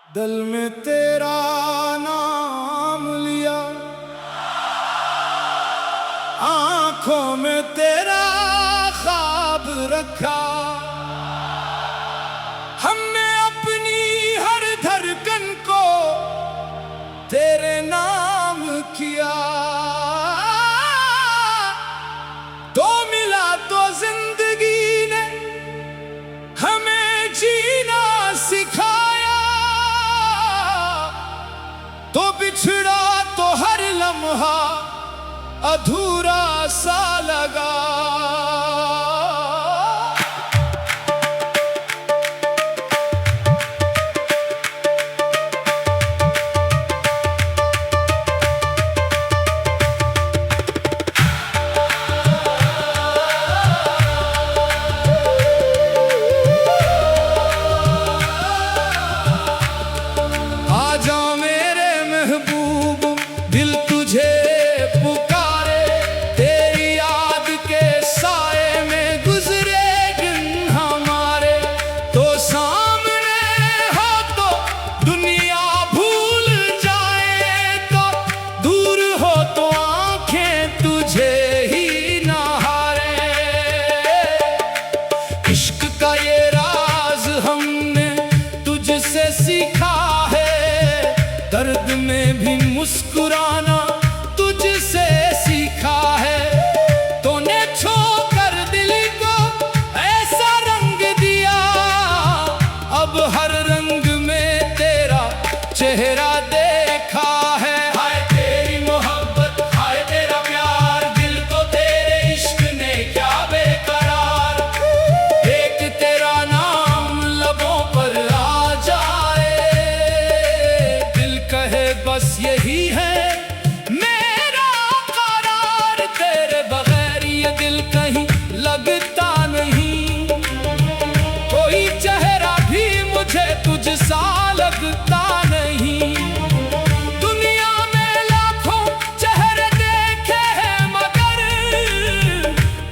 दिल में तेरा नाम लिया, आंखों में तेरा ख्वाब रखा, हमने अपनी हर धड़कन को तेरे नाम किया। तो मिला तो जिंदगी ने हमें जीना सिखाया, तो बिछड़ा तो हर लम्हा अधूरा सा लगा। आजा मेरे महबूब, दिल तुझे पुकारे, तेरी याद के साए में गुजरे दिन हमारे। तो सामने हो तो दुनिया भूल जाए, तो दूर हो तो आंखें तुझे ही ना हारे। इश्क का ये राज हमने तुझसे सीखा है, दर्द में भी मुस्कुराना तुझसे सीखा है। तूने छोकर दिल को ऐसा रंग दिया, अब हर रंग में तेरा चेहरा देखा है। हाय तेरी मोहब्बत, हाय तेरा प्यार, दिल को तेरे इश्क ने क्या बेकरार। एक तेरा नाम लबों पर आ जाए, दिल कहे बस यही है मेरा करार। तेरे बगैर ये दिल कहीं लगता नहीं, कोई चेहरा भी मुझे तुझसा लगता नहीं। दुनिया में लाखों चेहरे देखे हैं, मगर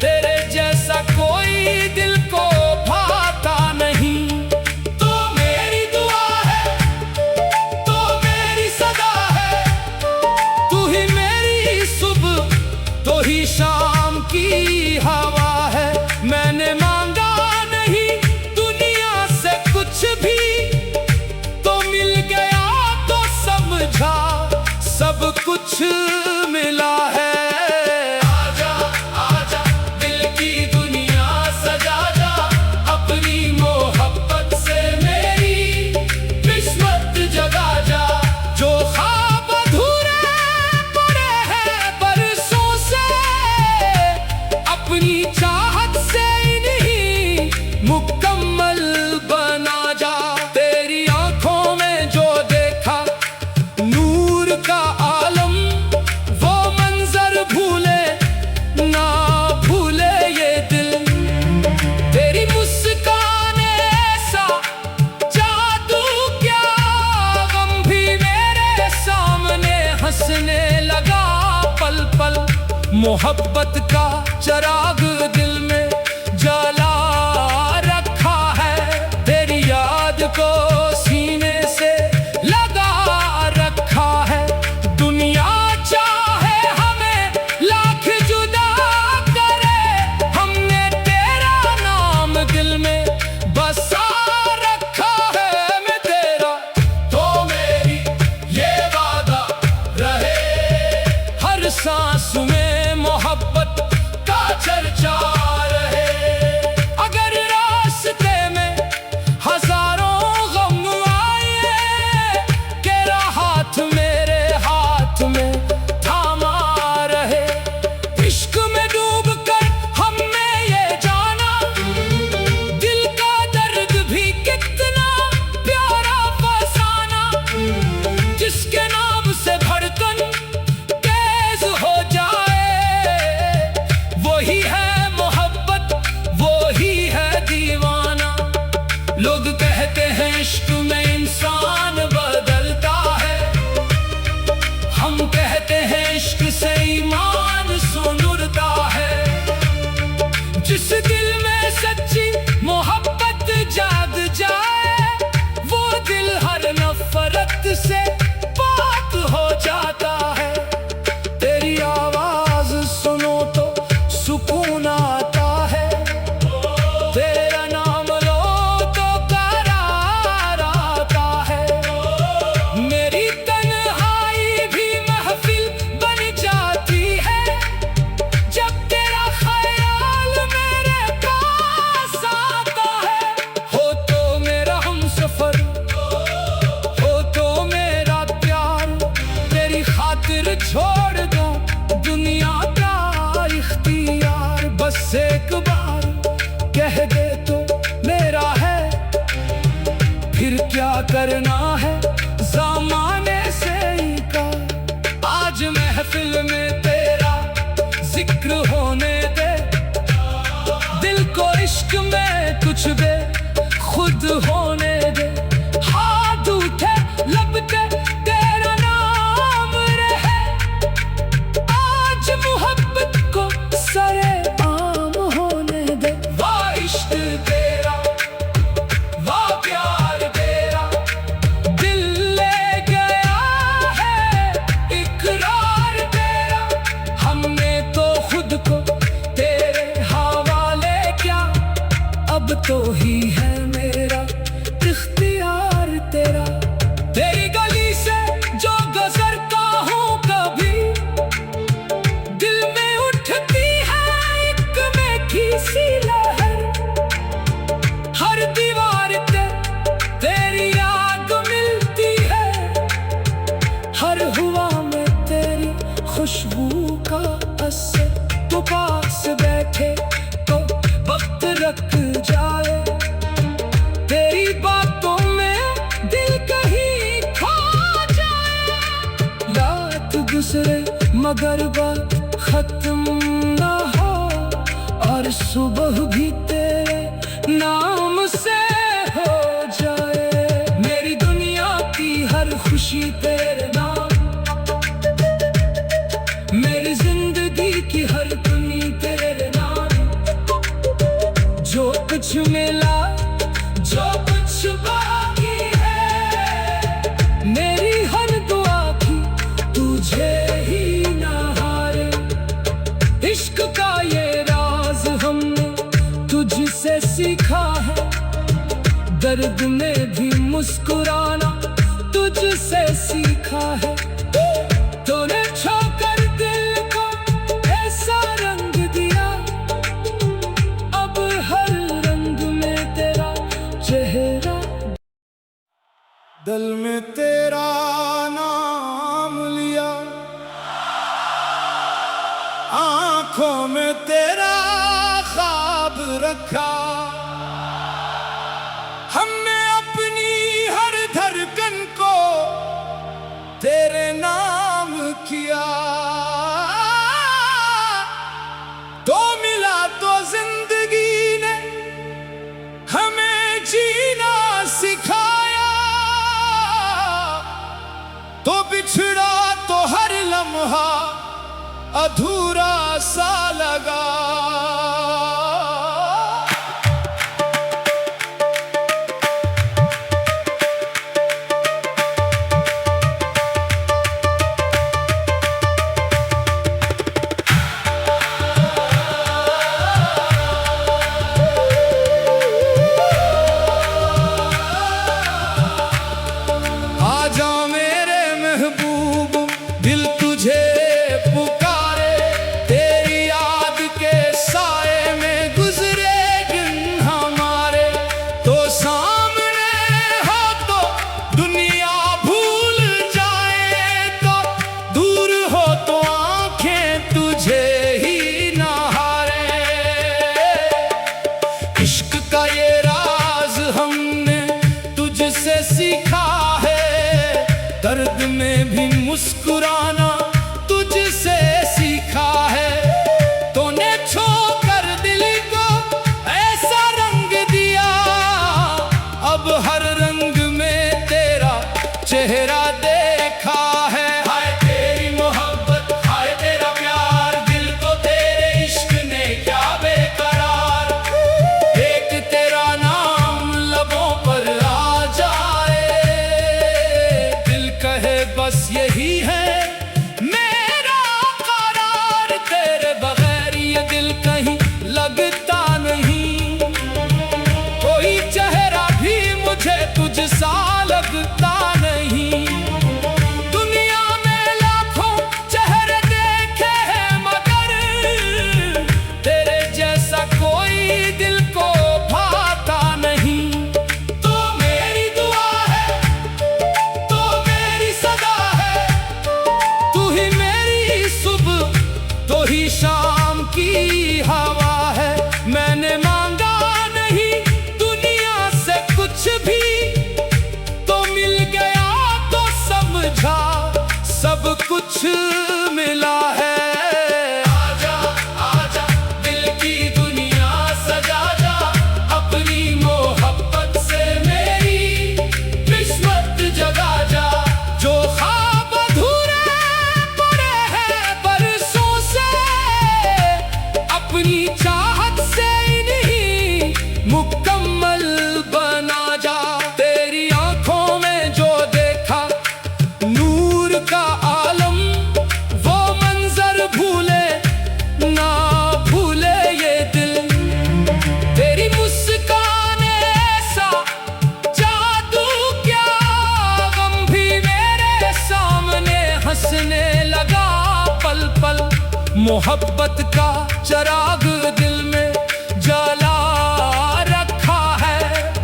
तेरे जैसा कोई दिल को भाता नहीं। तो मेरी दुआ है, तो मेरी सदा है, तू ही मेरी सुबह, तो ही शाम की हवा है। मैंने मांगा नहीं दुनिया से कुछ भी, तो मिल गया तो समझा सब कुछ मिला है। आजा आजा दिल की दुनिया सजा जा, अपनी मोहब्बत से मेरी किस्मत जगा जा। जो ख्वाब अधूरे पड़े हैं बरसों से, अपनी चाहत से इन्हीं मुकम्मल बना जा। तेरी आंखों में जो देखा नूर का आलम, वो मंजर भूले ना भूले ये दिल। तेरी मुस्कान ऐसा जादू, क्या गम भी मेरे सामने हंसने लगा पल पल। मोहब्बत का चराग दिल में जला रखा है, तेरी याद को सीने से लगा रखा है। दुनिया चाहे हमें लाख जुदा करे, हमने तेरा नाम दिल में बसा रखा है। मैं तेरा, तो मेरी ये वादा रहे, हर सांस में मोहब्बत का चर्चा रहे। अगर रास्ते में हजारों गम फिर क्या करना है ज़माने से ही का। आज महफिल में तेरा जिक्र होने दे, दिल को इश्क में कुछ दे खुद होने दे। हाथ उठे लब पे तेरा नाम रहे, आज मोहब्बत को सरे आम होने दे। वाह इश्क तेरा, वाह प्यार तेरा, दिल ले गया है इकरार तेरा। हमने तो खुद को तेरे हवाले किया, अब तो ही है मेरा इख्तियार तेरा। तेरी गली से जो गुजरता हूँ कभी, दिल में उठती है एक मीठी सी लहर। हर दीवार पे तेरी याद मिलती है, हर हुआ में तेरी खुशबू का असर। तो पास बैठे तो वक्त रख जाए, तेरी बातों में दिल कहीं खो जाए। रात गुजरे मगर बात खत्म ना हो, और सुबह भी तेरे नाम से हो जाए। मेरी दुनिया की हर खुशी तेरे नाम, मेरी जिंदगी की हर कमी तेरे नाम। जो कुछ मिला जो कुछ बाकी है, मेरी हर दुआ की तुझे ही ना हारे। इश्क का ये राज हमने तुझसे सीखा है, दर्द में भी मुस्कुराना तुझसे सीखा है। तूने छोकर दिल को ऐसा रंग दिया, अब हर रंग में तेरा चेहरा। दिल में तेरा नाम लिया, आंखों में तेरा ख्वाब रखा। हमने अपनी हर धड़कन को तेरे नाम किया। तो मिला तो जिंदगी ने हमें जीना सिखाया, तो बिछड़ा तो हर लम्हा अधूरा सा लगा। आजा मेरे महबूब दिल तुझे पुकारे, तेरी याद के साए में गुजरे दिन हमारे। तो सामने हो तो दुनिया भूल जाए, तो दूर हो तो आंखें तुझे ही ना हारे। इश्क का ये राज हमने तुझसे सीखा है, दर्द में भी मुस्कुराना तुझसे सीखा है। तूने छोकर दिल को ऐसा रंग दिया, अब हर रंग में तेरा चेहरा देखा है। हाय तेरी मोहब्बत, हाय तेरा प्यार, दिल को तेरे इश्क ने क्या बेकरार। एक तेरा नाम लबों पर आ जाए, दिल कहे बस यही है मोहब्बत का चिराग दिल में जला रखा है,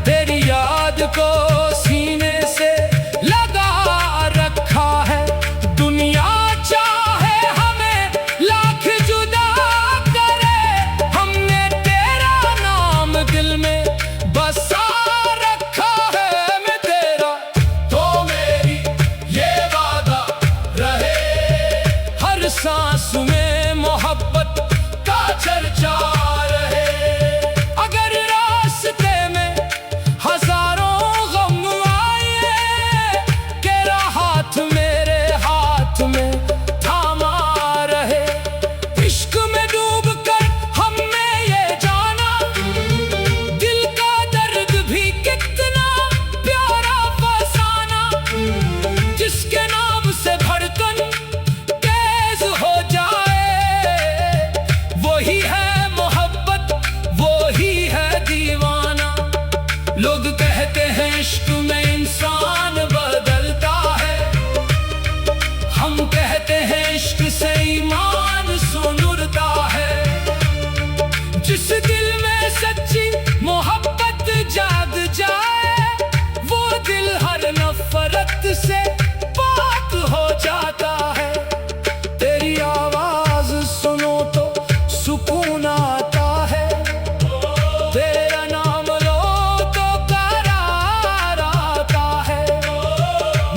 तेरी याद को सीने से लगा रखा है। दुनिया चाहे हमें लाख जुदा करे, हमने तेरा नाम दिल में बसा रखा है। मैं तेरा तो मेरी ये वादा रहे, हर सांस में मोहब्बत का चर्चा रहे। अगर रास्ते में हजारों गम आए, तेरा हाथ मेरे हाथ में थामा रहे। इश्क में डूब कर हमने ये जाना, दिल का दर्द भी कितना प्यारा फसाना। जिसके नाम से धड़कन तेज हो जाए, वही है मोहब्बत, वही है दीवाना। लोग कहते हैं इश्क में इंसान बदलता है, हम कहते हैं इश्क से ईमान सुनुरता है। जिस दिल में सच्ची मोहब्बत जाग जाए, वो दिल हर नफरत से पाक हो जाता है। तेरी आवाज सुनो तो सुकून आता है, तेरा नाम लो तो करार आता है।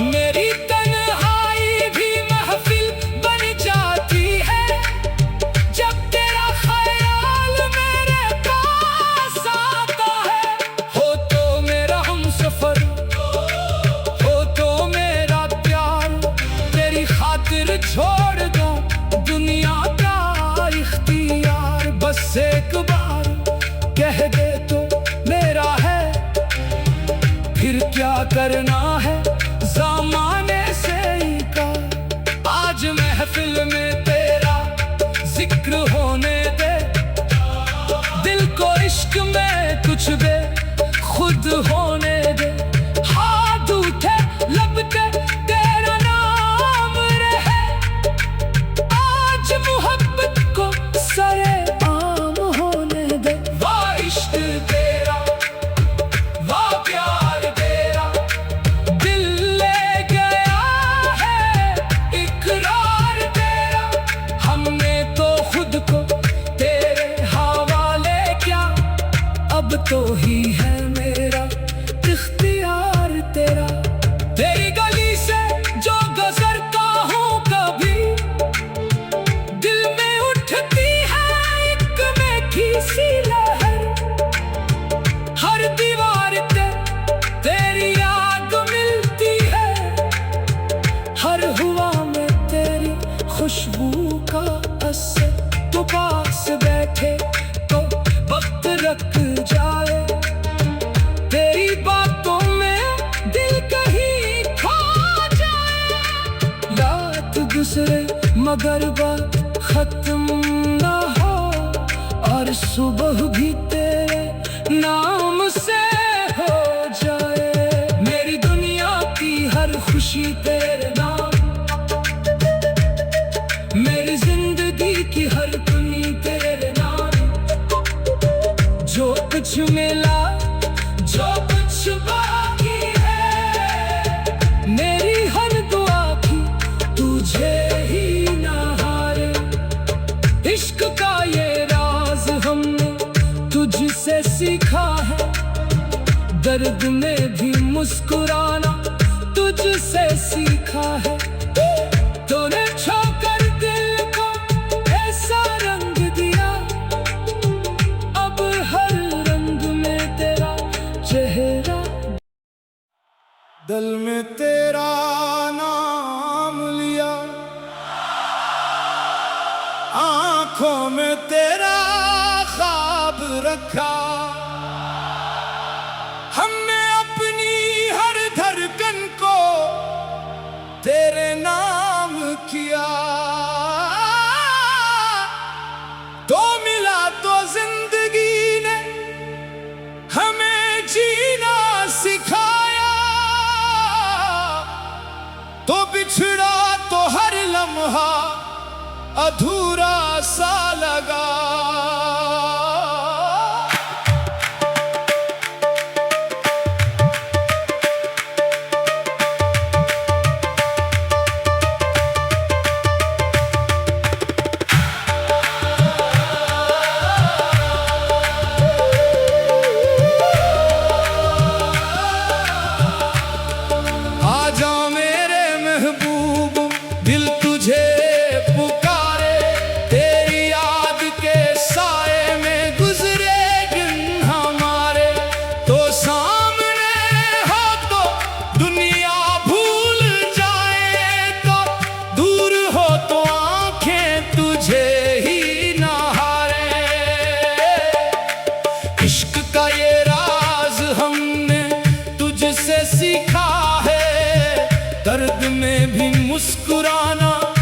मेरी तन्हाई भी महफिल बन जाती है, जब तेरा ख्याल मेरे पास आता है। हो तो मेरा हमसफर, हो तो मेरा प्यार, तेरी खातिर छोड़ दो दुनिया का इख्तियार। बस एक बार कह दे तो मेरा है, फिर क्या करना है ज़माने से इनकार। आज महफिल में तेरा जिक्र होने दे, दिल को इश्क में कुछ बे खुद होने दे। हाथ उठे लब पे तेरा नाम रहे, आज मोहब्बत को सरे आम होने दे। वाह इश्क तेरा, वाह प्यार तेरा, दिल ले गया है इकरार तेरा। हमने तो खुद को तेरे हवाले किया, अब तो ही है मेरा इख्तियार तेरा। तेरी गली से जो गुजरता हूँ कभी, दिल में उठती है एक मीठी सी लहर। हर दीवार पे तेरी आग मिलती है, हर हुआ में तेरी खुशबू का असर। तो पास बैठे तो वक्त रख जाए, तेरी बातों में दिल कहीं खो जाए। रात गुजरे मगर बात खत्म ना हो, और सुबह भी तेरे नाम से हो जाए। मेरी दुनिया की हर खुशी तेरे नाम, मेरी जिंदगी की हर दुनी तेरे नाम। जो कुछ मिला, जो कुछ बाकी है, मेरी हर दुआ की तुझे ही ना हारे। इश्क का ये राज हमने तुझसे सीखा है, दर्द में भी मुस्कुराना तुझसे सीखा है। तूने छोकर दिल को ऐसा रंग दिया, अब हर रंग में तेरा चेहरा। दिल में तेरा नाम लिया, आंखों में तेरा ख्वाब रखा। हमने अपनी हर धड़कन को तेरे नाम किया। तो मिला तो जिंदगी ने हमें जीना सिखाया, तो बिछड़ा तो हर लम्हा अधूरा सीखा है, दर्द में भी मुस्कुराना।